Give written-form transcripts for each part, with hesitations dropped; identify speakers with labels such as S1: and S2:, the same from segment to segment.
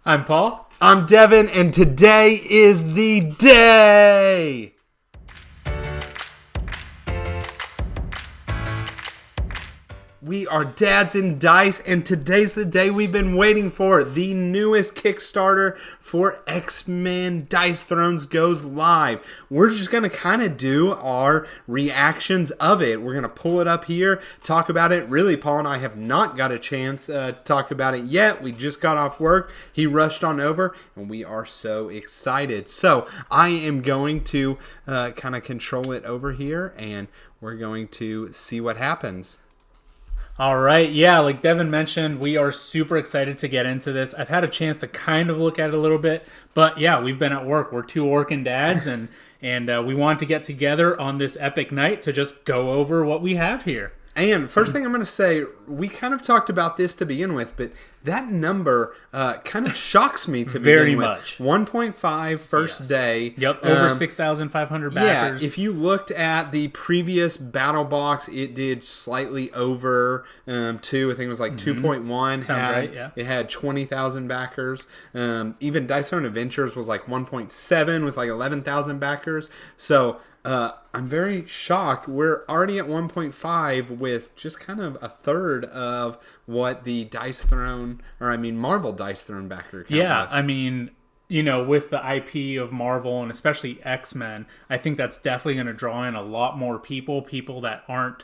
S1: I'm Paul.
S2: I'm Devin, and today is the day! We are Dads and Dice, and today's the day we've been waiting for. The newest Kickstarter for X-Men Dice Thrones goes live. We're just going to kind of do our reactions of it. We're going to pull it up here, talk about it. Really, Paul and I have not got a chance to talk about it yet. We just got off work. He rushed on over, and we are so excited. So I am going to kind of control it over here, and we're going to see what happens.
S1: All right, yeah, like Devin mentioned, we are super excited to get into this. I've had a chance to kind of look at it a little bit, but yeah, we've been at work. We're two working dads, and we want to get together on this epic night to just go over what we have here.
S2: And first thing I'm going to say, we kind of talked about this to begin with, but that number kind of shocks me to
S1: Very
S2: begin with.
S1: much.
S2: 1.5 first day.
S1: Yep, over 6,500 backers.
S2: Yeah, if you looked at the previous battle box, it did slightly over 2. I think it was like 2.1.
S1: Sounds right, yeah.
S2: It had 20,000 backers. Even Dice Thrones Adventures was like 1.7 with like 11,000 backers. So I'm very shocked. We're already at 1.5 with just kind of a third of what the Marvel Dice Throne backer count was.
S1: I mean, you know, with the IP of Marvel and especially X-Men, I think that's definitely going to draw in a lot more people that aren't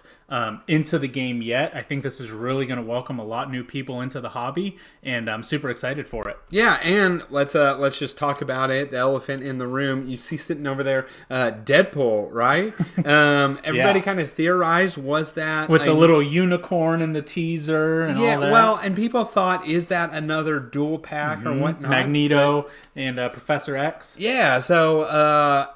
S1: into the game yet. I think this is really going to welcome a lot of new people into the hobby, and I'm super excited for it.
S2: Yeah, and let's just talk about it. The elephant in the room. You see sitting over there, Deadpool, right? Everybody kind of theorized, was that
S1: with the little unicorn in the teaser and all that?
S2: Yeah, well, and people thought, is that another dual pack or whatnot?
S1: Magneto and Professor X.
S2: Yeah, so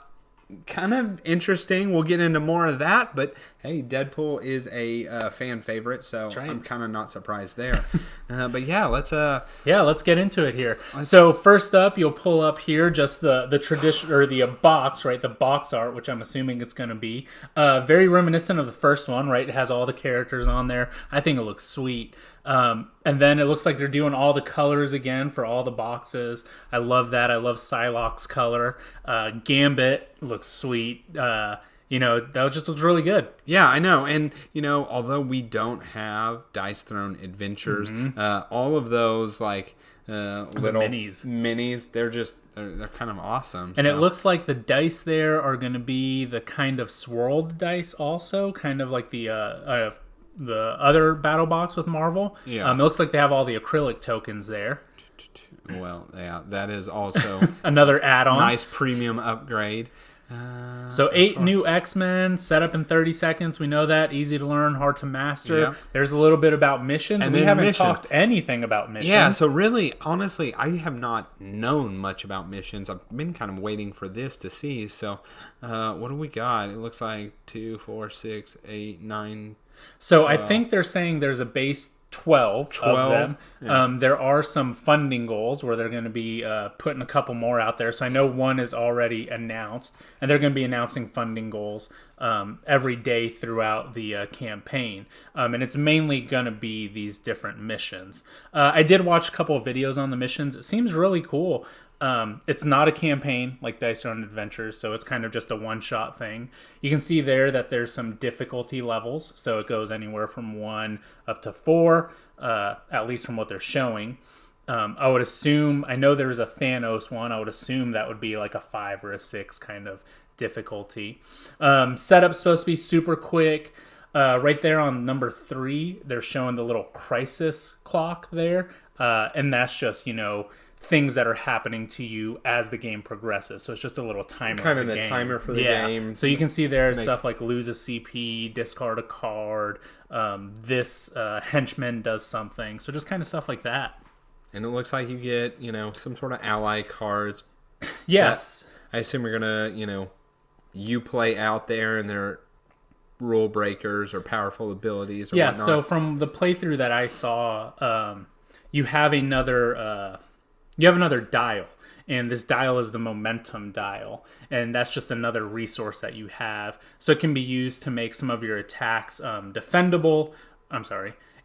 S2: kind of interesting. We'll get into more of that, but hey, Deadpool is a fan favorite, so right. I'm kind of not surprised there. But yeah, let's
S1: get into it here. So first up, you'll pull up here just the tradition or the box, right? The box art, which I'm assuming it's going to be very reminiscent of the first one, right? It has all the characters on there. I think it looks sweet. And then it looks like they're doing all the colors again for all the boxes. I love that. I love Psylocke's color. Gambit looks sweet. That just looks really good. Yeah, I know. And, although we don't have Dice Throne Adventures, all of those, like, little minis, they're kind of awesome. And it looks like the dice there are going to be the kind of swirled dice also, kind of like the other battle box with Marvel. Yeah. It looks like they have all the acrylic tokens there.
S2: Well, yeah, that is also
S1: another add-on.
S2: Nice premium upgrade.
S1: So 8 new X-Men, set up in 30 seconds. We know that. Easy to learn, hard to master. Yeah. There's a little bit about missions. And we haven't talked anything about missions.
S2: Yeah, so really, honestly, I have not known much about missions. I've been kind of waiting for this to see. So what do we got? It looks like 2, 4, 6, 8, 9...
S1: So 12. I think they're saying there's a base 12 of them. Yeah. There are some funding goals where they're going to be putting a couple more out there. So I know one is already announced, and they're going to be announcing funding goals every day throughout the campaign. And it's mainly going to be these different missions. I did watch a couple of videos on the missions. It seems really cool. It's not a campaign like Dice Throne Adventures, so it's kind of just a one-shot thing. You can see there that there's some difficulty levels, so it goes anywhere from 1 up to 4, at least from what they're showing. I would assume, I know there's a Thanos one, I would assume that would be like a 5 or a 6 kind of difficulty. Setup's supposed to be super quick. Right there on number 3, they're showing the little crisis clock there, and that's just, things that are happening to you as the game progresses. So it's just a little timer.
S2: Kind of the timer for the game.
S1: So you can see there stuff like lose a CP, discard a card, this henchman does something. So just kind of stuff like that.
S2: And it looks like you get, some sort of ally cards.
S1: Yes.
S2: I assume you're going to, you play out there and they're rule breakers or powerful abilities or whatnot.
S1: So from the playthrough that I saw, you have another dial, and this dial is the momentum dial, and that's just another resource that you have. So it can be used to make some of your attacks defendable.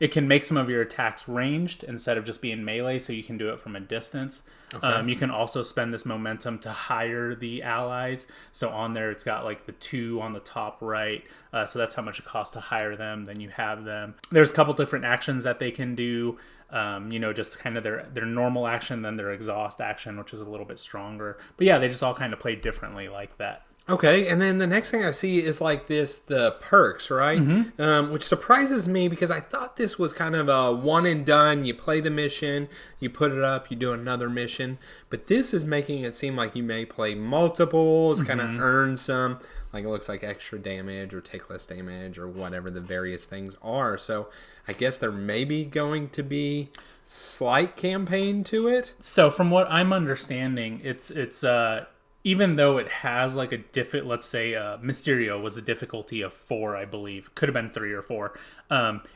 S1: it can make some of your attacks ranged instead of just being melee, so you can do it from a distance. Okay. You can also spend this momentum to hire the allies. So on there, it's got like the 2 on the top right. So that's how much it costs to hire them. Then you have them. There's a couple different actions that they can do. Just kind of their normal action, then their exhaust action, which is a little bit stronger. But yeah, they just all kind of play differently like that.
S2: Okay, and then the next thing I see is like the perks, right? Which surprises me because I thought this was kind of a one and done. You play the mission, you put it up, you do another mission. But this is making it seem like you may play multiples, kind of earn some, like it looks like extra damage or take less damage or whatever the various things are. So I guess there may be going to be slight campaign to it.
S1: So from what I'm understanding, it's even though it has like let's say Mysterio was a difficulty of 4, I believe. Could have been 3 or 4.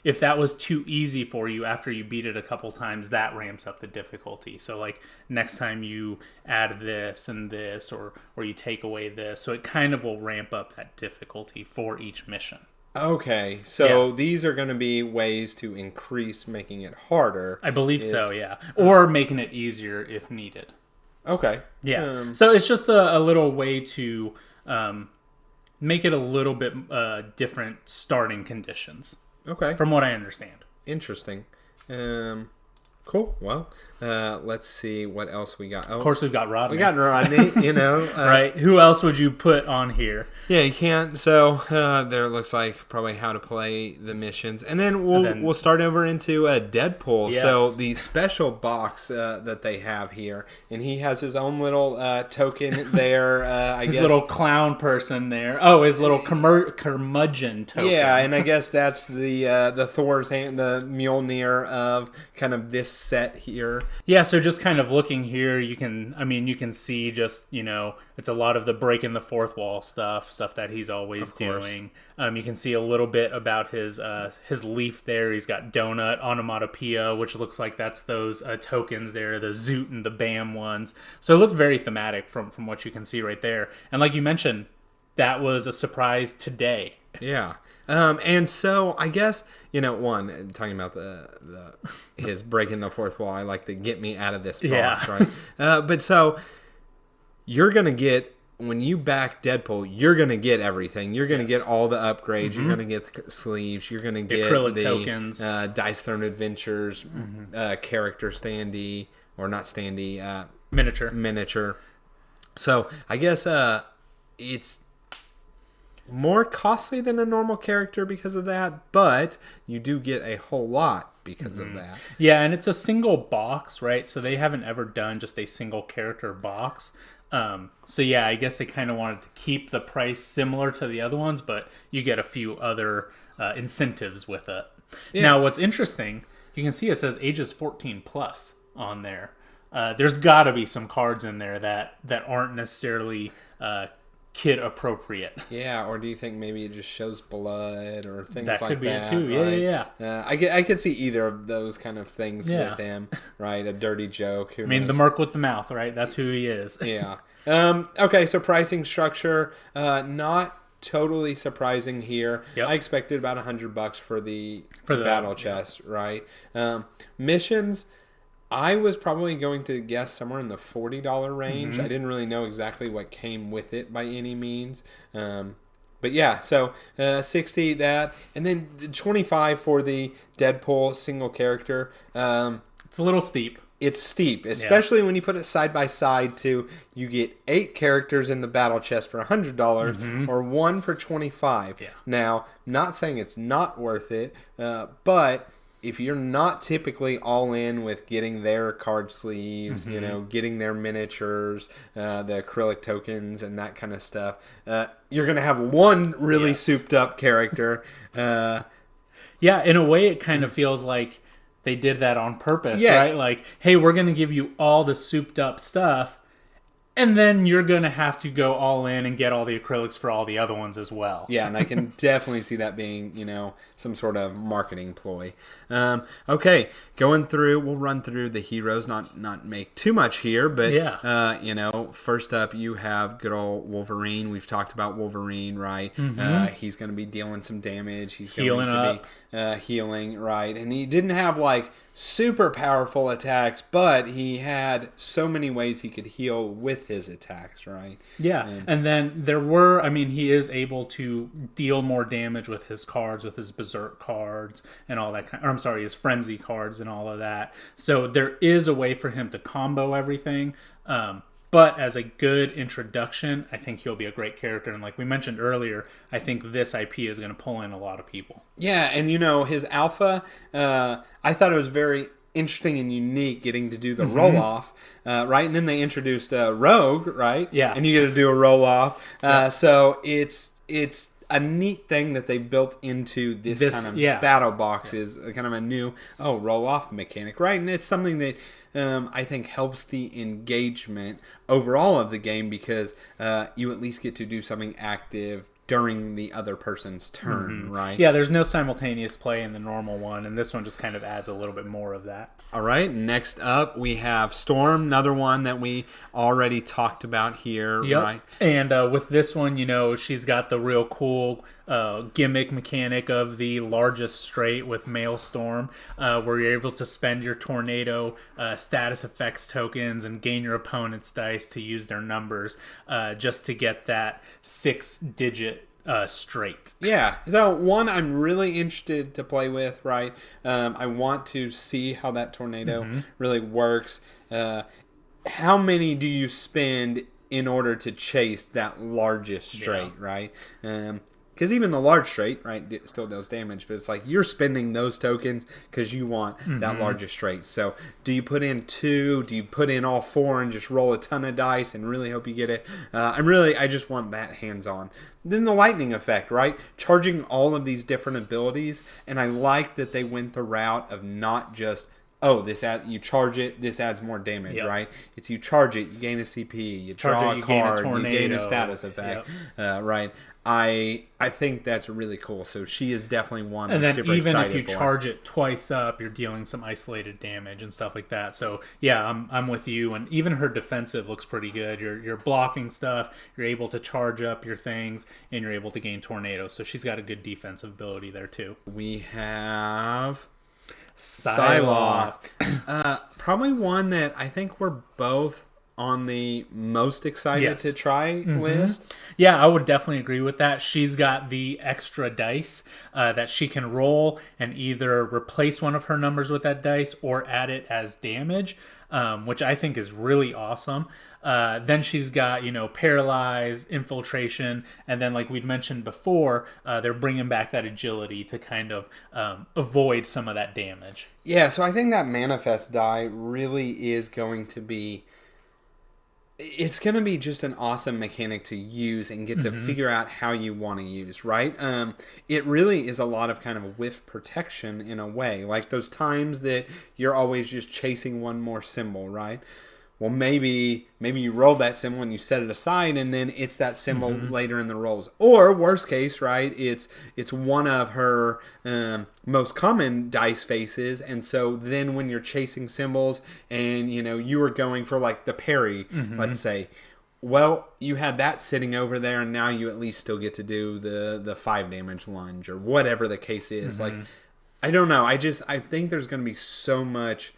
S1: If that was too easy for you after you beat it a couple times, that ramps up the difficulty. So like next time you add this and this, or you take away this, so it kind of will ramp up that difficulty for each mission.
S2: Okay, so these are going to be ways to increase making it harder.
S1: I believe so, yeah. Or making it easier if needed.
S2: Okay.
S1: Yeah. So it's just a little way to make it a little bit different starting conditions.
S2: Okay.
S1: From what I understand.
S2: Interesting. Cool. Well, let's see what else we got.
S1: Of course, we've got Rodney.
S2: We got Rodney,
S1: right. Who else would you put on here?
S2: Yeah, you can't. So there looks like probably how to play the missions. And then we'll start over into Deadpool. Yes. So the special box that they have here. And he has his own little token there.
S1: His little clown person there. Oh, his little curmudgeon token.
S2: Yeah, and I guess that's the Thor's hand, the Mjolnir of kind of this set here.
S1: Yeah, so just kind of looking here, you can see just, it's a lot of the breaking the fourth wall stuff that he's always doing. You can see a little bit about his leaf there. He's got donut, onomatopoeia, which looks like that's those tokens there, the Zoot and the Bam ones. So it looks very thematic from what you can see right there. And like you mentioned, that was a surprise today.
S2: Yeah. And so I guess, talking about his breaking the fourth wall, I like to get me out of this box, right? But so you're going to get, when you back Deadpool, you're going to get everything. You're going to get all the upgrades. You're going to get the sleeves. You're going to get
S1: acrylic tokens,
S2: Dice Throne Adventures, character standee, or not standee, miniature. So I guess it's more costly than a normal character because of that, but you do get a whole lot because of that.
S1: Yeah, and it's a single box, right? So they haven't ever done just a single character box. So yeah, I guess they kind of wanted to keep the price similar to the other ones, but you get a few other incentives with it. Yeah. Now, what's interesting, you can see it says ages 14 plus on there. There's got to be some cards in there that aren't necessarily kid appropriate.
S2: Yeah, or do you think maybe it just shows blood or things
S1: that
S2: like that?
S1: That could be it too.
S2: Right?
S1: Yeah.
S2: I could see either of those kind of things with him, right? A dirty joke.
S1: I mean, the merc with the mouth, right? That's who he is.
S2: Yeah. Okay, so pricing structure, not totally surprising here. Yep. I expected about $100 for the battle chest, right? Missions, I was probably going to guess somewhere in the $40 range. I didn't really know exactly what came with it by any means. But yeah, so 60 that, and then 25 for the Deadpool single character.
S1: It's a little steep.
S2: It's steep, especially when you put it side by side to you get 8 characters in the battle chest for $100 or 1 for $25.
S1: Yeah.
S2: Now, not saying it's not worth it, but if you're not typically all in with getting their card sleeves, getting their miniatures, the acrylic tokens and that kind of stuff, you're going to have one really souped up character.
S1: Yeah, in a way it kind of feels like they did that on purpose, right? Like, hey, we're going to give you all the souped up stuff, And then you're going to have to go all in and get all the acrylics for all the other ones as well.
S2: Yeah, and I can definitely see that being, some sort of marketing ploy. Okay, we'll run through the heroes, not make too much here, but, first up you have good old Wolverine. We've talked about Wolverine, right? Mm-hmm. He's going to be dealing some damage. He's going to be healing, right? And he didn't have, super powerful attacks, but he had so many ways he could heal with his attacks, right?
S1: Yeah, and then he is able to deal more damage with his cards, with his Berserk cards and all that his Frenzy cards and all of that. So there is a way for him to combo everything. But as a good introduction, I think he'll be a great character. And like we mentioned earlier, I think this IP is going to pull in a lot of people.
S2: Yeah, and his alpha, I thought it was very interesting and unique getting to do the roll-off, right? And then they introduced Rogue, right?
S1: Yeah.
S2: And you get to do a roll-off. So it's a neat thing that they built into this kind of battle box is kind of a new roll-off mechanic, right? And it's something that I think helps the engagement overall of the game because you at least get to do something active during the other person's turn, right?
S1: Yeah, there's no simultaneous play in the normal one, and this one just kind of adds a little bit more of that.
S2: All right, next up we have Storm, another one that we already talked about here, right?
S1: And with this one, she's got the real cool gimmick mechanic of the largest straight with Maelstrom, where you're able to spend your tornado status effects tokens and gain your opponent's dice to use their numbers just to get that 6-digit straight.
S2: Yeah. So one I'm really interested to play with, right? I want to see how that tornado really works. How many do you spend in order to chase that largest straight, right? Because even the large straight, right, it still does damage, but it's like you're spending those tokens because you want that largest straight. So do you put in 2? Do you put in all 4 and just roll a ton of dice and really hope you get it? I just want that hands-on. Then the lightning effect, right? Charging all of these different abilities, and I like that they went the route of not just you charge it, this adds more damage, right? It's you charge it, you gain a CP, you draw a card, you gain a status effect, right? I think that's really cool. So she is definitely one I'm super excited for. And then even if
S1: you charge it twice up, you're dealing some isolated damage and stuff like that. So yeah, I'm with you. And even her defensive looks pretty good. You're blocking stuff, you're able to charge up your things, and you're able to gain tornado. So she's got a good defensive ability there too.
S2: We have Psylocke. Probably one that I think we're both on the most excited to try list.
S1: Yeah, I would definitely agree with that. She's got the extra dice that she can roll and either replace one of her numbers with that dice or add it as damage, which I think is really awesome. Then she's got, paralyze, infiltration, and then like we'd mentioned before, they're bringing back that agility to kind of avoid some of that damage.
S2: Yeah, so I think that manifest die really is going to be... It's going to be just an awesome mechanic to use and get to figure out how you want to use, right? It really is a lot of kind of whiff protection in a way. Like those times that you're always just chasing one more symbol, right? Well, maybe you roll that symbol and you set it aside, and then it's that symbol later in the rolls. Or worst case, right? It's one of her most common dice faces, and so then when you're chasing symbols and you were going for like the parry, let's say, well, you had that sitting over there, and now you at least still get to do the 5 damage lunge or whatever the case is. Like, I don't know. I think there's going to be so much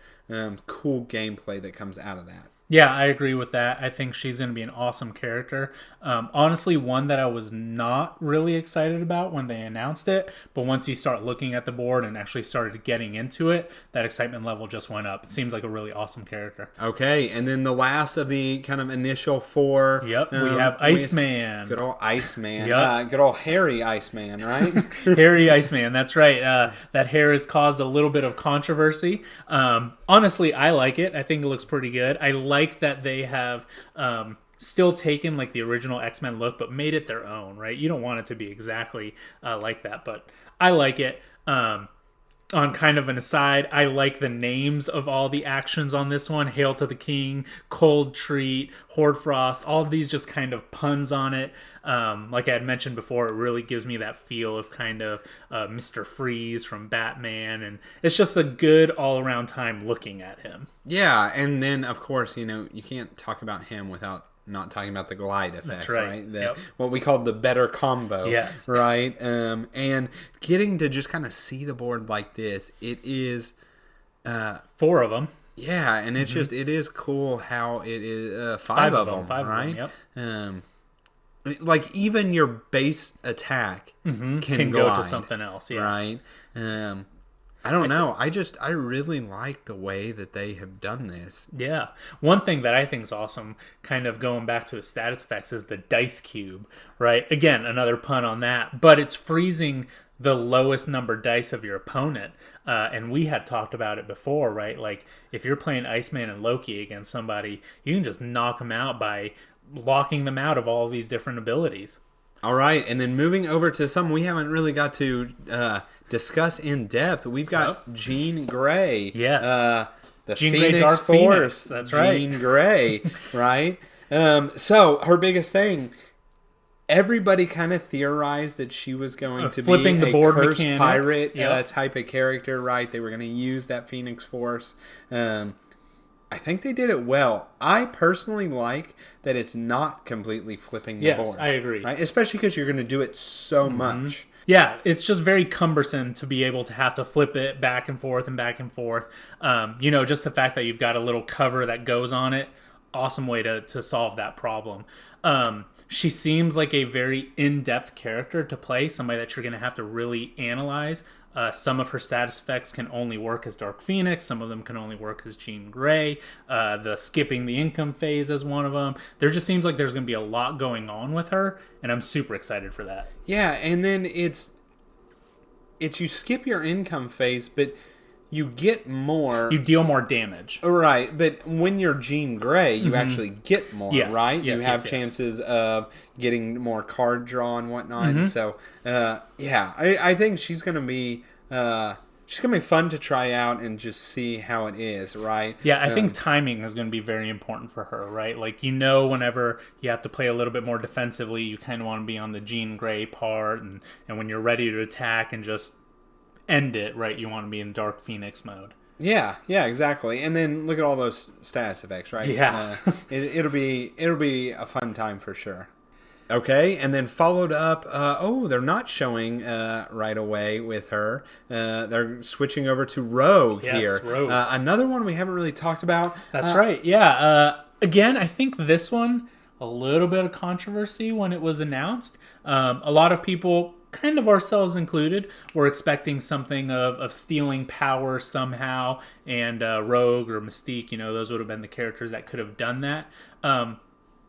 S2: cool gameplay that comes out of that.
S1: Yeah, I agree with that. I think she's going to be an awesome character. Honestly, one that I was not really excited about when they announced it, but once you start looking at the board and actually started getting into it, that excitement level just went up. It seems like a really awesome character.
S2: Okay, and then the last of the kind of initial 4.
S1: Yep, we have Iceman.
S2: Good old Iceman. Yep. Good old hairy Iceman, right?
S1: Hairy Iceman, that's right. That hair has caused a little bit of controversy. Honestly, I like it. I think it looks pretty good. I like that they have still taken like the original X-Men look but made it their own, right? You don't want it to be exactly like that, but I like it. on kind of an aside, I like the names of all the actions on this one. Hail to the King, Cold Treat, Horde Frost, all of these just kind of puns on it. Like I had mentioned before, it really gives me that feel of kind of Mr. Freeze from Batman, and it's just a good all-around time looking at him.
S2: Yeah, and then, of course, you can't talk about him without not talking about the glide effect,
S1: That's right?
S2: Yep. What we call the better combo,
S1: yes,
S2: right? And getting to just kind of see the board like this, it is
S1: 4 of them.
S2: Yeah, and it's just, it is cool how it is 5 of them, right?
S1: Of them,
S2: yep. Like even your base attack can
S1: go to something else,
S2: right? I don't know. I really like the way that they have done this.
S1: Yeah. One thing that I think is awesome, kind of going back to his status effects, is the dice cube, right? Again, another pun on that, but it's freezing the lowest number dice of your opponent. And we had talked about it before, right? Like if you're playing Iceman and Loki against somebody, you can just knock them out by locking them out of all of these different abilities.
S2: All right. And then moving over to something we haven't really got to discuss in depth, we've got Jean Grey.
S1: Yes.
S2: The
S1: Jean
S2: Phoenix
S1: Grey Dark
S2: Force.
S1: Phoenix. That's right.
S2: Jean Grey, right? So her biggest thing, everybody kind of theorized that she was going to be
S1: the
S2: a
S1: board
S2: cursed
S1: mechanic.
S2: pirate type of character, right? They were going to use that Phoenix Force. I think they did it well. I personally like that it's not completely flipping the board.
S1: Yes, I agree.
S2: Right? Especially because you're going to do it so much.
S1: Yeah, it's just very cumbersome to be able to have to flip it back and forth and back and forth. Just the fact that you've got a little cover that goes on it, awesome way to solve that problem. She seems like a very in-depth character to play, somebody that you're going to have to really analyze. Some of her status effects can only work as Dark Phoenix. Some of them can only work as Jean Grey. The skipping the income phase is one of them. There just seems like there's going to be a lot going on with her, and I'm super excited for that.
S2: Yeah, and then it's you skip your income phase, but you get more.
S1: You deal more damage.
S2: Right, but when you're Jean Grey, you actually get more, right?
S1: Yes,
S2: you have chances of getting more card draw and whatnot. So, I think she's going to be fun to try out and just see how it is, right?
S1: Yeah, I think timing is going to be very important for her, right? Like, whenever you have to play a little bit more defensively, you kind of want to be on the Jean Grey part, and when you're ready to attack and just end it, right, you want to be in Dark Phoenix mode.
S2: Yeah, exactly. And then look at all those status effects, right?
S1: Yeah.
S2: It'll be a fun time for sure. Okay, and then followed up, they're not showing right away with her. They're switching over to Rogue here.
S1: Rogue.
S2: Another one we haven't really talked about.
S1: That's right, yeah. Again, I think this one, a little bit of controversy when it was announced. A lot of people, kind of ourselves included, were expecting something of stealing power somehow, and Rogue or Mystique, those would have been the characters that could have done that.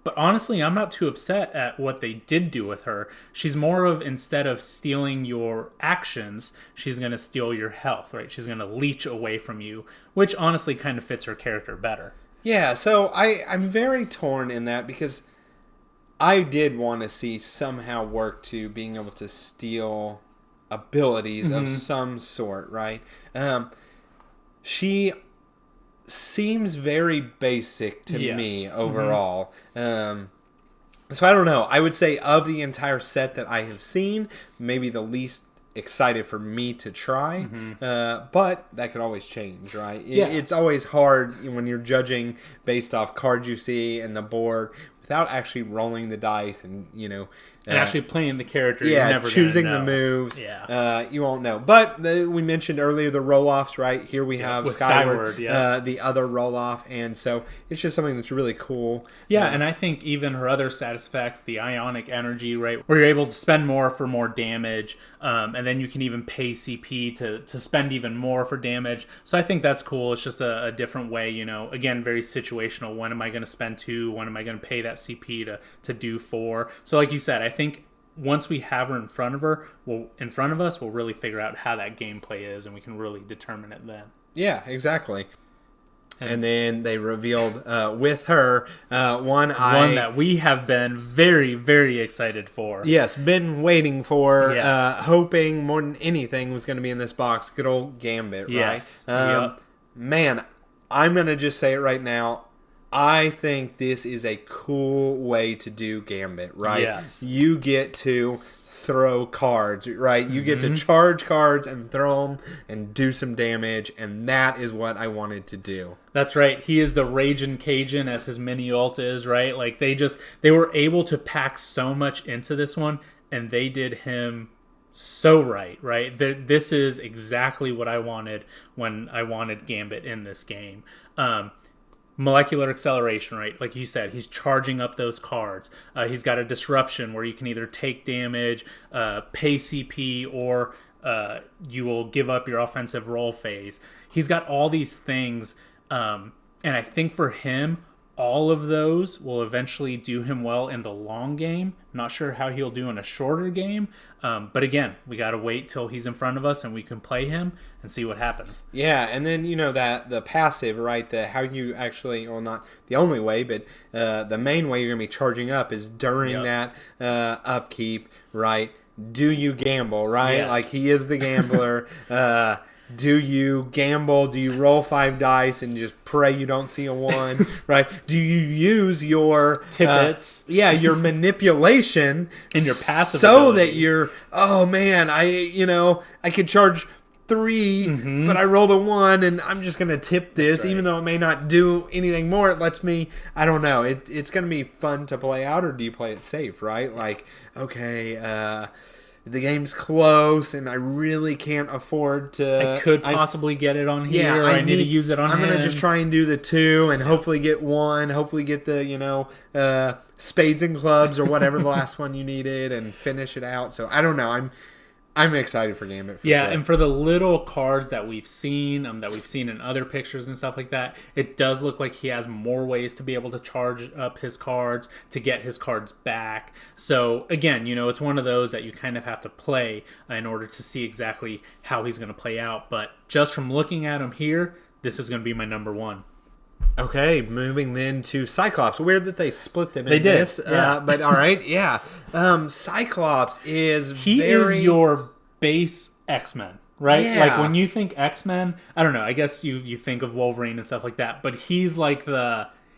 S1: But honestly, I'm not too upset at what they did do with her. She's more of, instead of stealing your actions, she's going to steal your health, right? She's going to leech away from you, which honestly kind of fits her character better.
S2: Yeah, so I'm very torn in that, because I did want to see somehow work to being able to steal abilities of some sort, right? She seems very basic to me overall. So I don't know. I would say of the entire set that I have seen, maybe the least excited for me to try. But that could always change, right? It's always hard when you're judging based off cards you see and the board without actually rolling the dice and
S1: and actually playing the character.
S2: Yeah,
S1: you're never
S2: choosing
S1: gonna know.
S2: the moves.
S1: Yeah.
S2: You won't know. But we mentioned earlier the roll-offs, right? Here we have
S1: with
S2: Skyward,
S1: Skyward,
S2: the other roll-off. And so it's just something that's really cool.
S1: Yeah, and I think even her other status effects, the ionic energy, right, where you're able to spend more for more damage, and then you can even pay CP to spend even more for damage. So I think that's cool. It's just a different way, again, very situational. When am I going to spend 2? When am I going to pay that CP to do 4? So like you said, I think once we have her in front of us, we'll really figure out how that gameplay is, and we can really determine it then.
S2: Yeah, exactly. And then they revealed with her one
S1: that we have been very, very excited for.
S2: Yes, been waiting for,
S1: Yes.
S2: hoping more than anything was going to be in this box. Good old Gambit,
S1: Yes.
S2: right?
S1: Yep.
S2: Man, I'm going to just say it right now. I think this is a cool way to do Gambit, right?
S1: Yes.
S2: You get to throw cards, right? You get to charge cards and throw them and do some damage, and that is what I wanted to do.
S1: That's right. He is the Ragin' Cajun, as his mini ult is, right? Like, they were able to pack so much into this one, and they did him so right? This is exactly what I wanted when I wanted Gambit in this game. Molecular acceleration, right? Like you said, he's charging up those cards. He's got a disruption where you can either take damage, pay CP, or you will give up your offensive roll phase. He's got all these things, and I think for him, all of those will eventually do him well in the long game. Not sure how he'll do in a shorter game, but again, we got to wait till he's in front of us and we can play him and see what happens.
S2: Yeah, and then that the passive, right? How you actually, well, not the only way, but the main way you're gonna be charging up is during that upkeep, right? Do you gamble, right?
S1: Yes.
S2: Like, he is the gambler. Do you gamble? Do you roll 5 dice and just pray you don't see a 1? Right? Do you use your
S1: tidbits?
S2: Your manipulation
S1: in your passive
S2: so
S1: ability.
S2: that you're, oh man, I could charge 3, but I rolled a 1, and I'm just gonna tip this, even though it may not do anything more. It lets me, I don't know. It's gonna be fun to play out, or do you play it safe? Right? Like, okay. The game's close, and I really can't afford to.
S1: I could possibly get it on here.
S2: Yeah,
S1: or I need to use it on
S2: I'm
S1: him.
S2: going to just try and do the 2 and hopefully get 1. Hopefully get the, spades and clubs or whatever the last one you needed and finish it out. So, I don't know. I'm excited for Gambit.
S1: Yeah, sure. And for the little cards that we've seen in other pictures and stuff like that, it does look like he has more ways to be able to charge up his cards, to get his cards back. So again, it's one of those that you kind of have to play in order to see exactly how he's going to play out. But just from looking at him here, this is going to be my number 1.
S2: Okay, moving then to Cyclops. Weird that they split them.
S1: They
S2: in
S1: did,
S2: this, but all right, yeah. Cyclops is
S1: is your base X-Men, right?
S2: Yeah.
S1: Like when you think X-Men, I don't know. I guess you think of Wolverine and stuff like that, but he's like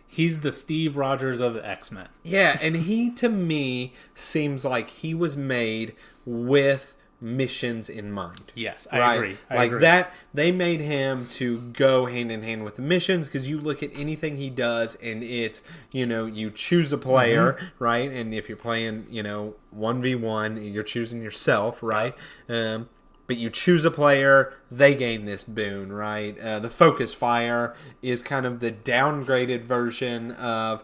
S1: he's the Steve Rogers of the X-Men.
S2: Yeah, and he to me seems like he was made with missions in mind.
S1: Yes, I agree.
S2: I agree. That they made him to go hand in hand with the missions, because you look at anything he does and it's, you choose a player, right? And if you're playing, 1v1, you're choosing yourself, right? But you choose a player, they gain this boon, right? The Focus Fire is kind of the downgraded version of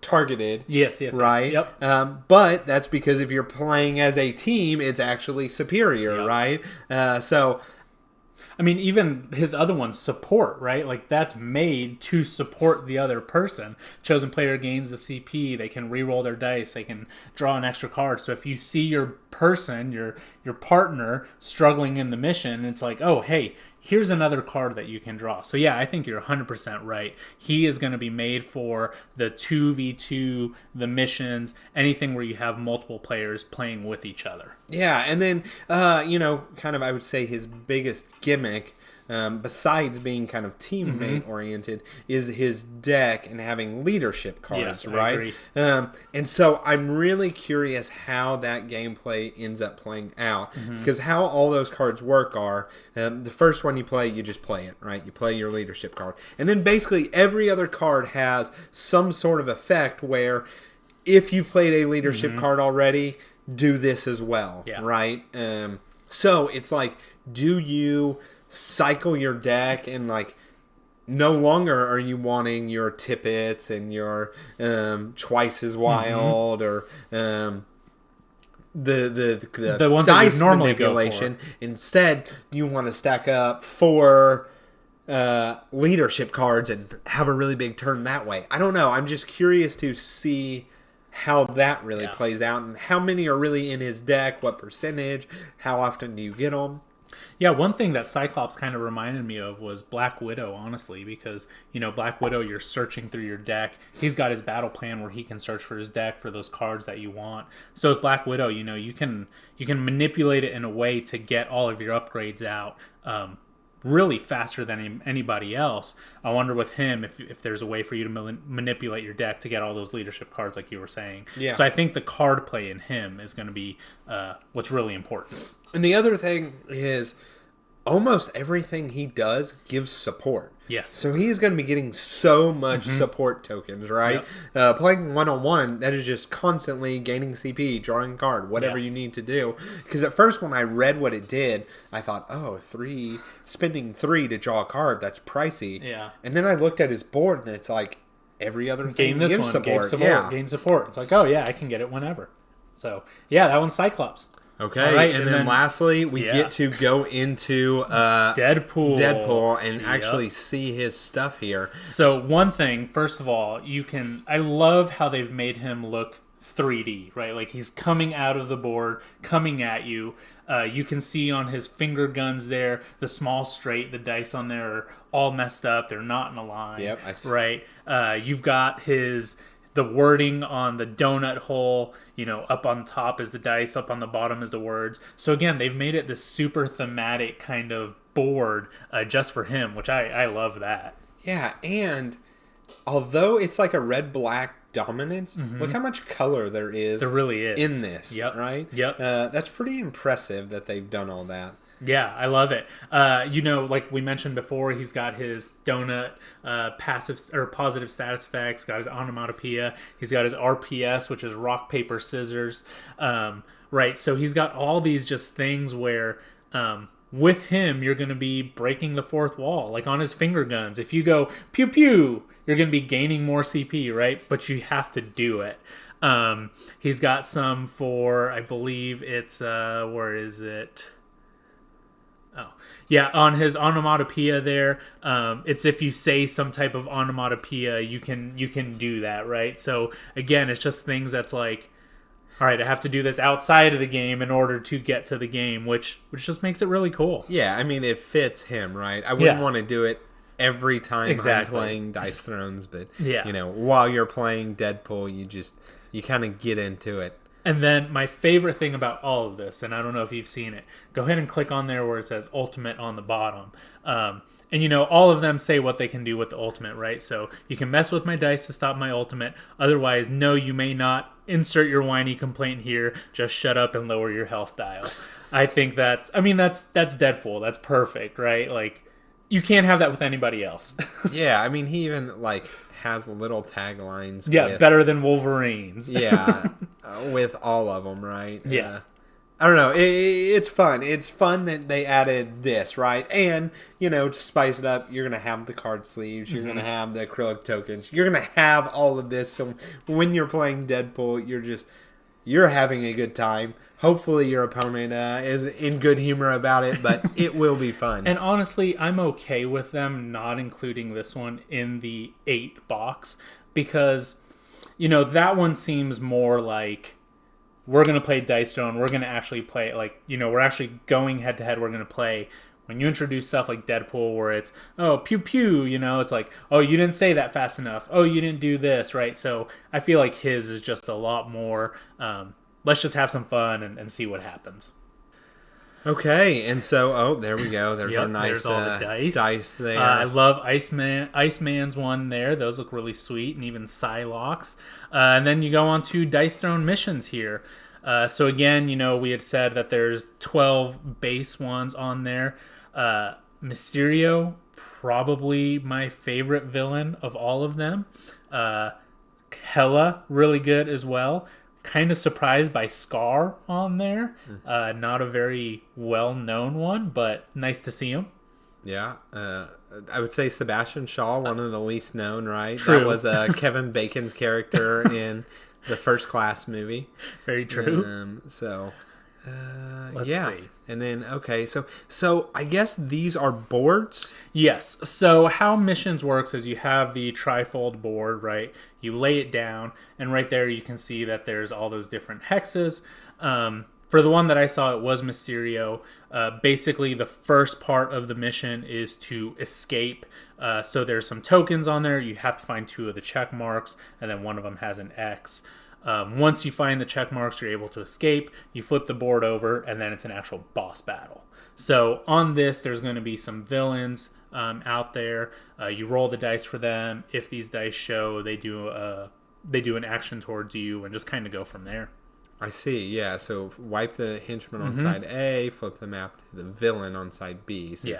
S2: targeted.
S1: Yes.
S2: Right?
S1: Yep.
S2: But that's because if you're playing as a team, it's actually superior, right? So,
S1: I mean, even his other ones, support, right? Like, that's made to support the other person. Chosen player gains the CP. They can reroll their dice. They can draw an extra card. So if you see your person, your partner, struggling in the mission, it's like, oh, hey, here's another card that you can draw. So yeah, I think you're 100% right. He is going to be made for the 2v2, the missions, anything where you have multiple players playing with each other.
S2: Yeah, and then, kind of, I would say his biggest gimmick, besides being kind of teammate oriented, is his deck and having leadership cards,
S1: yes,
S2: right?
S1: I agree.
S2: And so I'm really curious how that gameplay ends up playing out, because how all those cards work are, the first one you play, you just play it, right? You play your leadership card, and then basically every other card has some sort of effect where if you've played a leadership card already, do this as well, right? So it's like, do you cycle your deck and like no longer are you wanting your tippets and your twice as wild or the
S1: ones
S2: dice
S1: that you normally
S2: manipulation.
S1: go for.
S2: Instead, you want to stack up 4 leadership cards and have a really big turn that way. I don't know. I'm just curious to see how that really plays out and how many are really in his deck, what percentage, how often do you get them.
S1: Yeah, one thing that Cyclops kind of reminded me of was Black Widow, honestly, because, Black Widow, you're searching through your deck. He's got his battle plan where he can search for his deck for those cards that you want. So with Black Widow, you can manipulate it in a way to get all of your upgrades out really faster than anybody else. I wonder with him if there's a way for you to manipulate your deck to get all those leadership cards like you were saying.
S2: Yeah.
S1: So I think the card play in him is going to be what's really important.
S2: And the other thing is almost everything he does gives support.
S1: Yes.
S2: So he's going to be getting so much support tokens, right? Yep. Playing one-on-one, that is just constantly gaining CP, drawing a card, whatever you need to do. Because at first when I read what it did, I thought, spending 3 to draw a card, that's pricey.
S1: Yeah.
S2: And then I looked at his board, and it's like every other thing gives support.
S1: Gain support. It's like, I can get it whenever. So, that one's Cyclops.
S2: Okay, right, and then lastly, we get to go into
S1: Deadpool
S2: and actually see his stuff here.
S1: So one thing, first of all, I love how they've made him look 3D, right? Like he's coming out of the board, coming at you. You can see on his finger guns there, the small straight, the dice on there are all messed up. They're not in a line.
S2: Yep, I see.
S1: Right? You've got the wording on the donut hole, up on top is the dice, up on the bottom is the words. So again, they've made it this super thematic kind of board just for him, which I love that.
S2: Yeah, and although it's like a red-black dominance, look how much color there is.
S1: There really is.
S2: In this, right?
S1: Yep.
S2: That's pretty impressive that they've done all that.
S1: Yeah, I love it. Like we mentioned before, he's got his donut passive or positive status effects, got his onomatopoeia, he's got his RPS, which is rock, paper, scissors. Right, so he's got all these just things where with him, you're going to be breaking the fourth wall. Like on his finger guns, if you go pew pew, you're going to be gaining more CP, right? But you have to do it. He's got some for, I believe it's, where is it? Oh, yeah, on his onomatopoeia there, it's if you say some type of onomatopoeia, you can do that, right? So, again, it's just things that's like, all right, I have to do this outside of the game in order to get to the game, which just makes it really cool.
S2: Yeah, I mean, it fits him, right? I wouldn't want to do it every time I'm playing Dice Thrones, but, while you're playing Deadpool, you kind of get into it.
S1: And then my favorite thing about all of this, and I don't know if you've seen it, go ahead and click on there where it says Ultimate on the bottom. And all of them say what they can do with the Ultimate, right? So you can mess with my dice to stop my Ultimate. Otherwise, no, you may not. Insert your whiny complaint here. Just shut up and lower your health dial. I think that's Deadpool. That's perfect, right? Like, you can't have that with anybody else.
S2: Yeah, I mean, he even, has little taglines.
S1: Yeah, better than Wolverine's.
S2: Yeah, with all of them, right?
S1: Yeah.
S2: I don't know. It's fun. It's fun that they added this, right? And, to spice it up, you're going to have the card sleeves. You're going to have the acrylic tokens. You're going to have all of this. So when you're playing Deadpool, you're having a good time. Hopefully your opponent is in good humor about it, but it will be fun.
S1: And honestly, I'm okay with them not including this one in the 8 box because, that one seems more like we're going to play Dice Throne. We're going to actually play, we're actually going head-to-head. We're going to play. When you introduce stuff like Deadpool where it's, oh, pew pew, it's like, oh, you didn't say that fast enough. Oh, you didn't do this, right? So I feel like his is just a lot more... let's just have some fun and see what happens.
S2: Okay, and so, there we go. There's our nice
S1: there's all the
S2: dice there.
S1: I love Iceman's one there. Those look really sweet, and even Psylocke's. And then you go on to Dice Throne missions here. So again, we had said that there's 12 base ones on there. Mysterio, probably my favorite villain of all of them. Hela, really good as well. Kind of surprised by Scar on there. Not a very well-known one, but nice to see him.
S2: Yeah. I would say Sebastian Shaw, one of the least known, right?
S1: True.
S2: That was Kevin Bacon's character in the First Class movie.
S1: Very true.
S2: Let's see. And then, okay, so I guess these are boards?
S1: Yes. So how missions works is you have the trifold board, right? You lay it down, and right there you can see that there's all those different hexes. For the one that I saw, it was Mysterio. Basically, the first part of the mission is to escape. So there's some tokens on there. You have to find 2 of the check marks, and then one of them has an X. Once you find the check marks, you're able to escape. You flip the board over, and then it's an actual boss battle. So on this, there's going to be some villains out there. You roll the dice for them. If these dice show, they do an action towards you, and just kind of go from there.
S2: I see, yeah. So wipe the henchman on side A, flip the map to the villain on side B. So,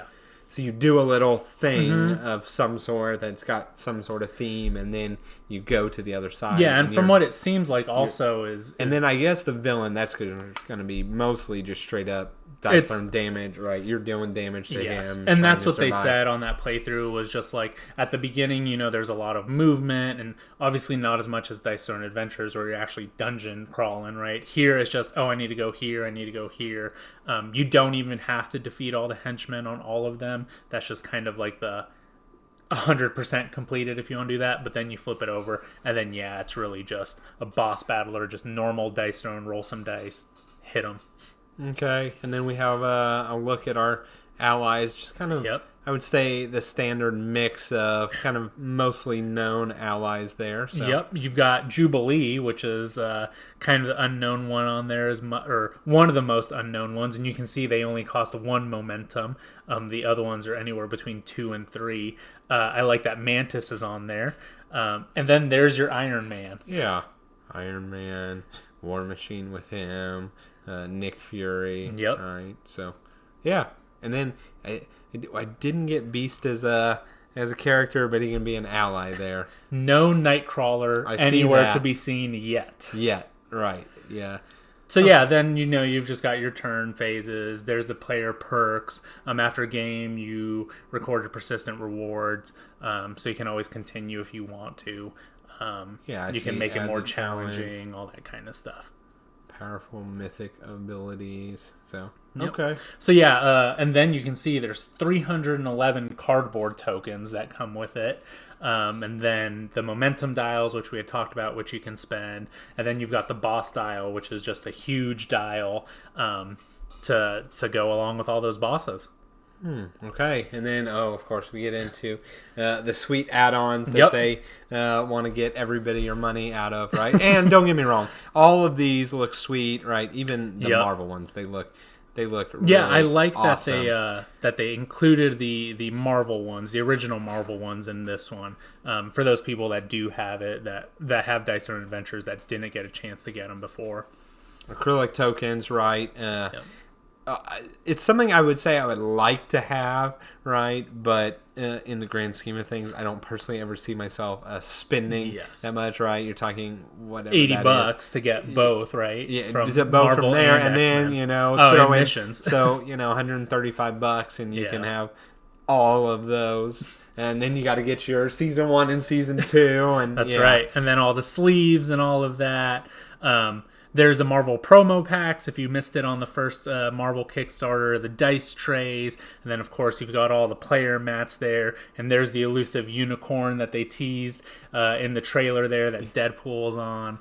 S2: so you do a little thing of some sort that's got some sort of theme, and then you go to the other side.
S1: Yeah, and from what it seems like also is...
S2: And then I guess the villain, that's going to be mostly just straight up dice thrown damage, right? You're dealing damage to him.
S1: And that's what they said on that playthrough, was just like, at the beginning, there's a lot of movement, and obviously not as much as Dice Throne Adventures where you're actually dungeon crawling, right? Here it's just, I need to go here, I need to go here. You don't even have to defeat all the henchmen on all of them. That's just kind of like the 100% completed if you want to do that, but then you flip it over, and then it's really just a boss battle, or just normal dice throwing, roll some dice, hit them.
S2: Okay, and then we have a look at our allies, just kind of, I would say, the standard mix of kind of mostly known allies there. So.
S1: You've got Jubilee, which is kind of the unknown one on there, or one of the most unknown ones, and you can see they only cost 1 momentum. The other ones are anywhere between 2 and 3. I like that Mantis is on there. And then there's your Iron Man.
S2: Yeah, Iron Man, War Machine with him. Nick Fury.
S1: Yep.
S2: All right. So, yeah. And then I didn't get Beast as a character, but he can be an ally there.
S1: No Nightcrawler anywhere to be seen yet.
S2: Yet. Right. Yeah.
S1: So then you've just got your turn phases. There's the player perks. After a game, you record your persistent rewards, so you can always continue if you want to. You can make it more challenging, all that kind of stuff.
S2: Powerful mythic abilities. So okay.
S1: So and then you can see there's 311 cardboard tokens that come with it, and then the momentum dials, which we had talked about, which you can spend, and then you've got the boss dial, which is just a huge dial to go along with all those bosses.
S2: Okay, and then of course we get into the sweet add-ons that they want to get everybody your money out of, right? And don't get me wrong, all of these look sweet, right? Even the Marvel ones, they look really
S1: I like
S2: awesome.
S1: that they included the Marvel ones, the original Marvel ones in this one, for those people that do have it, that have Dice Throne Adventures that didn't get a chance to get them before.
S2: Acrylic tokens, right? It's something I would say I would like to have, right? But in the grand scheme of things, I don't personally ever see myself spending that much, right? You're talking whatever
S1: $80 to get both, right?
S2: Yeah,
S1: from
S2: both
S1: Marvel
S2: from there, and then throw in
S1: missions.
S2: So $135, and you can have all of those. And then you got to get your season 1 and season 2, and
S1: that's right. And then all the sleeves and all of that. There's the Marvel promo packs, if you missed it on the first Marvel Kickstarter, the dice trays, and then, of course, you've got all the player mats there, and there's the elusive unicorn that they teased in the trailer there that Deadpool's on.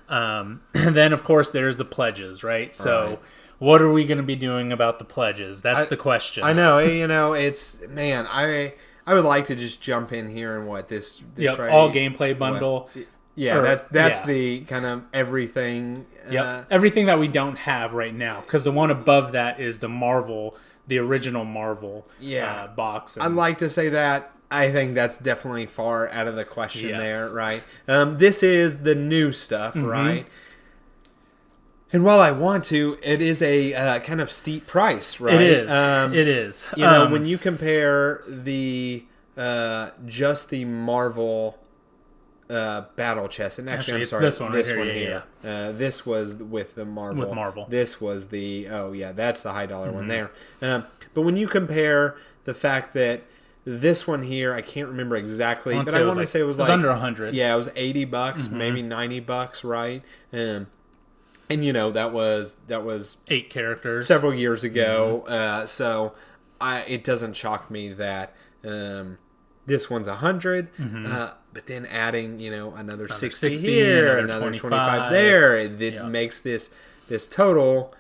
S1: And then, of course, there's the pledges, right? So what are we going to be doing about the pledges? That's the question.
S2: I know, it's, man, I would like to just jump in here and this right,
S1: all gameplay bundle.
S2: That's the kind of everything.
S1: Everything that we don't have right now, because the one above that is the Marvel, the original Marvel box.
S2: I'd like to say that. I think that's definitely far out of the question there, right? This is the new stuff, right? And while I want to, it is a kind of steep price, right?
S1: It is. It is.
S2: When you compare the just the Marvel battle chest, and actually I'm sorry,
S1: this one here.
S2: This was with the Marvel.
S1: With Marvel.
S2: This was the that's the high dollar one there. But when you compare the fact that this one here, I can't remember exactly, but I want to say it was like
S1: under $100.
S2: Yeah, it was $80, maybe $90, right? And that was
S1: 8 characters
S2: several years ago. So it doesn't shock me that this one's $100. But then adding, another 60 here, another 25 there, it makes this total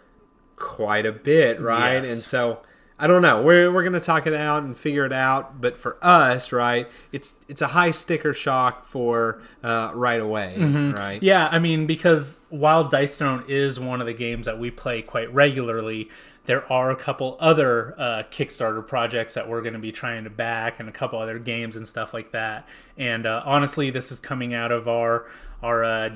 S2: quite a bit, right?
S1: Yes.
S2: And so I don't know. We're gonna talk it out and figure it out. But for us, right, it's a high sticker shock for right away, right?
S1: Yeah, I mean, because while Dice Throne is one of the games that we play quite regularly, there are a couple other Kickstarter projects that we're going to be trying to back, and a couple other games and stuff like that. And honestly, this is coming out of our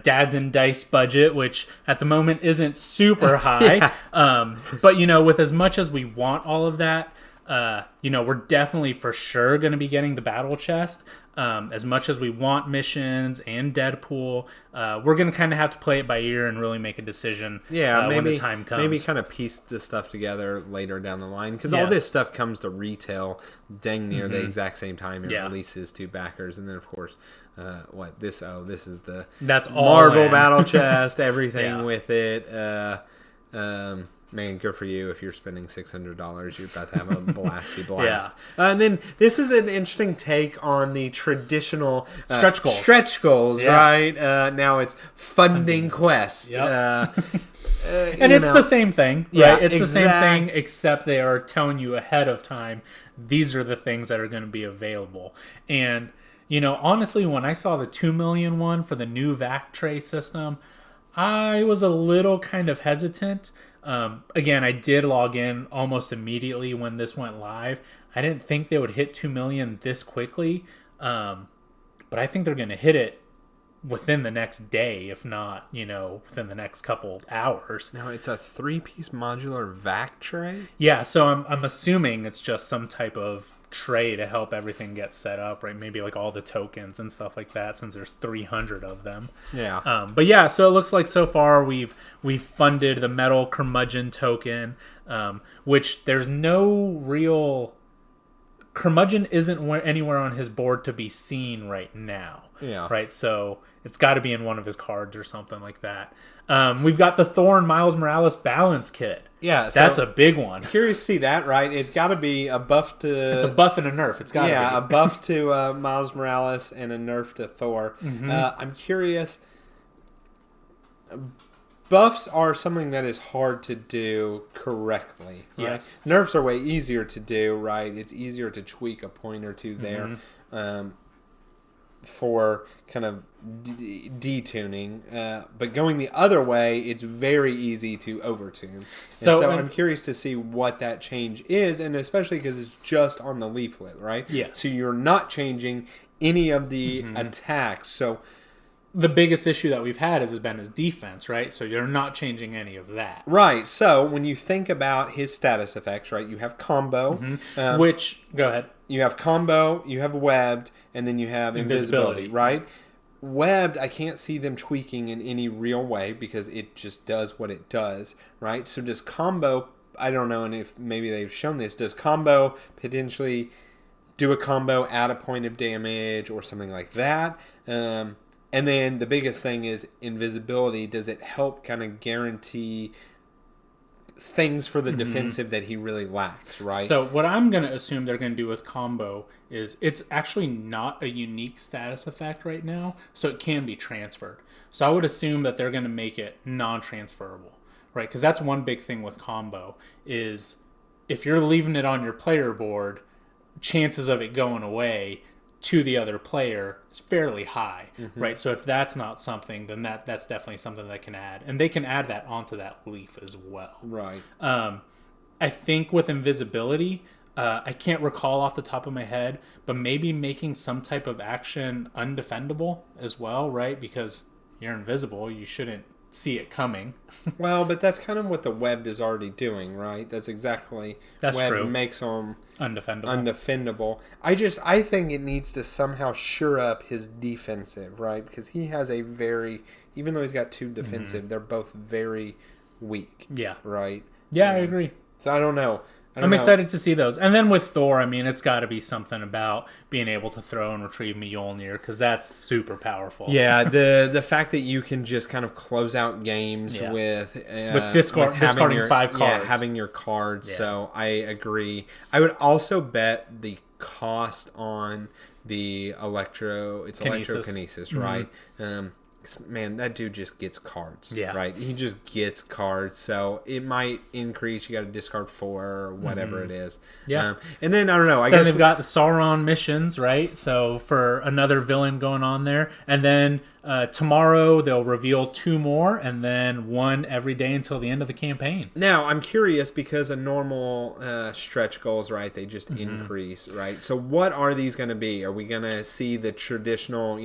S1: Dads and Dice budget, which at the moment isn't super high. But with as much as we want all of that, we're definitely for sure going to be getting the battle chest. As much as we want missions and Deadpool, we're going to kind of have to play it by ear and really make a decision when the time comes.
S2: Maybe kind of piece this stuff together later down the line, because all this stuff comes to retail dang near the exact same time it releases to backers. And then, of course, this is the Marvel battle chest, everything with it. Man, good for you if you're spending $600. You're about to have a blasty blast. And then this is an interesting take on the traditional stretch goals, right? Now it's funding quest.
S1: And it's the same thing, right? It's the same thing, except they are telling you ahead of time, these are the things that are going to be available. And, honestly, when I saw the 2 million one for the new vac tray system, I was a little kind of hesitant. Again, I did log in almost immediately when this went live. I didn't think they would hit 2 million this quickly, but I think they're going to hit it within the next day, if not, within the next couple hours.
S2: Now, it's a 3-piece modular vac tray?
S1: Yeah, so I'm assuming it's just some type of tray to help everything get set up, right? Maybe like all the tokens and stuff like that, since there's 300 of them.
S2: Yeah.
S1: But yeah, so it looks like so far we've funded the metal curmudgeon token, which there's no real curmudgeon isn't anywhere on his board to be seen right now.
S2: Yeah.
S1: Right. So it's got to be in one of his cards or something like that. We've got the Thor and Miles Morales balance kit.
S2: Yeah,
S1: so that's a big one.
S2: Curious to see that, right? It's got to be a buff to...
S1: It's a buff and a nerf. It's got to be.
S2: Yeah, a buff to Miles Morales and a nerf to Thor. I'm curious. Buffs are something that is hard to do correctly, right?
S1: Yes.
S2: Nerfs are way easier to do, right? It's easier to tweak a point or two there. For kind of detuning, but going the other way, it's very easy to overtune. So I'm curious to see what that change is, and especially because it's just on the leaflet, right?
S1: Yes.
S2: So you're not changing any of the attacks. So
S1: the biggest issue that we've had has been his defense, right? So you're not changing any of that.
S2: Right. So when you think about his status effects, right, you have combo.
S1: Which, go ahead.
S2: You have combo, you have webbed, and then you have invisibility, right? Webbed, I can't see them tweaking in any real way because it just does what it does, right? So does combo, I don't know, and if maybe they've shown this, does combo potentially do a combo, add a point of damage or something like that? And then the biggest thing is invisibility. Does it help kind of guarantee things for the defensive that he really lacks, right?
S1: So what I'm going to assume they're going to do with combo is it's actually not a unique status effect right now, so it can be transferred. So I would assume that they're going to make it non-transferable, right? Because that's one big thing with combo is if you're leaving it on your player board, chances of it going away to the other player is fairly high, right? So if that's not something, then that's definitely something they can add. And they can add that onto that leaf as well.
S2: Right.
S1: I think with invisibility, I can't recall off the top of my head, but maybe making some type of action undefendable as well, right? Because you're invisible, you shouldn't see it coming.
S2: Well, but that's kind of what the web is already doing, right? That's exactly
S1: that's
S2: web
S1: true.
S2: Makes them
S1: undefendable.
S2: I think it needs to somehow shore up his defensive, right? Because he has a very, even though he's got two defensive, they're both very weak.
S1: Yeah.
S2: Right?
S1: Yeah, I agree.
S2: So I don't know.
S1: I'm excited to see those. And then with Thor, I mean, it's got to be something about being able to throw and retrieve Mjolnir, because that's super powerful.
S2: Yeah, the fact that you can just kind of close out games with
S1: discarding 5 cards.
S2: Yeah, having your cards. Yeah. So I agree. I would also bet the cost on the electrokinesis, right? Because man, that dude just gets cards.
S1: Yeah.
S2: Right? He just gets cards. So it might increase. You got to discard 4 or whatever it is.
S1: Yeah.
S2: And then, I don't know. I
S1: Then
S2: guess
S1: they've got the Sauron missions, right? So for another villain going on there. And then tomorrow they'll reveal 2 more and then 1 every day until the end of the campaign.
S2: Now, I'm curious because a normal stretch goals, right, they just increase, right? So what are these going to be? Are we going to see the traditional,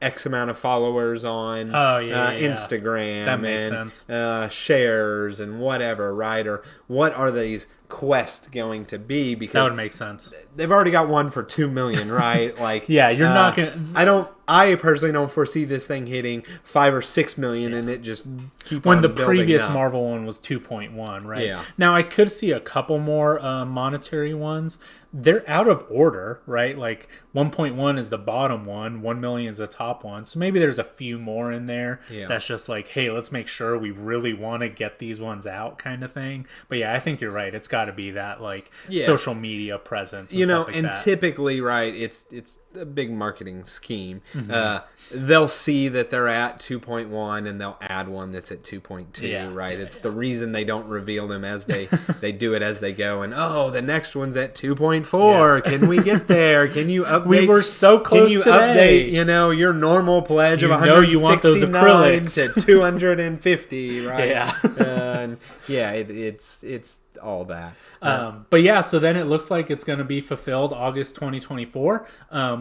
S2: X amount of followers on Instagram
S1: that makes sense.
S2: Shares and whatever, right? Or what are these quests going to be? Because
S1: that would make sense.
S2: They've already got one for 2 million, right? Like,
S1: yeah, you're not gonna.
S2: I personally don't foresee this thing hitting 5 or 6 million, and it just keep
S1: when
S2: on
S1: the
S2: building
S1: previous
S2: up.
S1: Marvel one was 2.1, right?
S2: Yeah.
S1: Now I could see a couple more monetary ones. They're out of order, right? Like 1.1 is the bottom one, 1 million is the top one. So maybe there's a few more in there.
S2: Yeah.
S1: That's just like, hey, let's make sure we really want to get these ones out, kind of thing. But yeah, I think you're right. It's got to be that like social media presence, and stuff like
S2: and
S1: that.
S2: Typically, right, it's a big marketing scheme. They'll see that they're at 2.1 and they'll add one that's at 2.2, right? It's the reason they don't reveal them as they do it as they go. And the next one's at 2.4. Can we get there? Can you update?
S1: We were so close.
S2: Can you
S1: today.
S2: update? Your normal pledge of 169
S1: you want those acrylics
S2: to 250, right?
S1: Yeah.
S2: It's all that.
S1: But yeah, so then it looks like it's going to be fulfilled August 2024,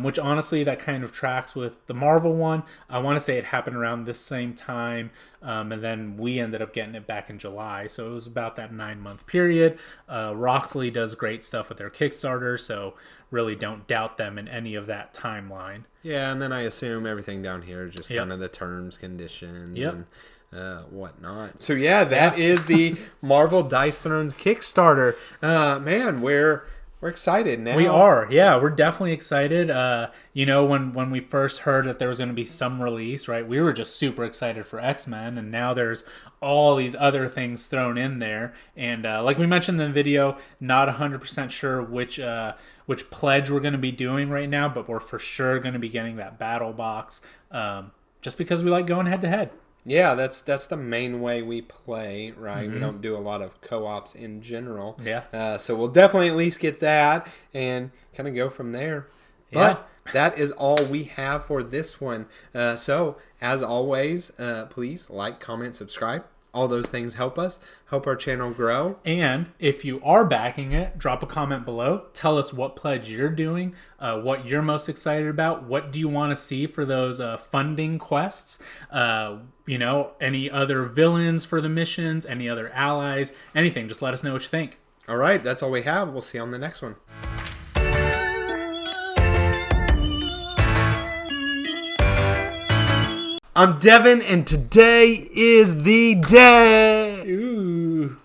S1: which honestly that kind of tracks with the Marvel one. I want to say it happened around this same time, and then we ended up getting it back in July, so it was about that 9-month period. Roxley does great stuff with their Kickstarter, so really don't doubt them in any of that timeline.
S2: Yeah, and then I assume everything down here is just kind of the terms, conditions, and whatnot. So yeah, that is the Marvel Dice Thrones Kickstarter. Man, we're excited now.
S1: We are, yeah, we're definitely excited. When we first heard that there was going to be some release, right, we were just super excited for X-Men, and now there's all these other things thrown in there. And like we mentioned in the video, not 100% sure which pledge we're going to be doing right now, but we're for sure going to be getting that battle box, just because we like going head to head.
S2: Yeah, that's the main way we play, right? We don't do a lot of co-ops in general.
S1: Yeah.
S2: So we'll definitely at least get that and kind of go from there. But that is all we have for this one. So, as always, please like, comment, subscribe. All those things help us, help our channel grow.
S1: And if you are backing it, drop a comment below. Tell us what pledge you're doing, what you're most excited about. What do you want to see for those funding quests? Any other villains for the missions, any other allies, anything. Just let us know what you think.
S2: All right, that's all we have. We'll see you on the next one. I'm Devin, and today is the day.
S1: Ooh.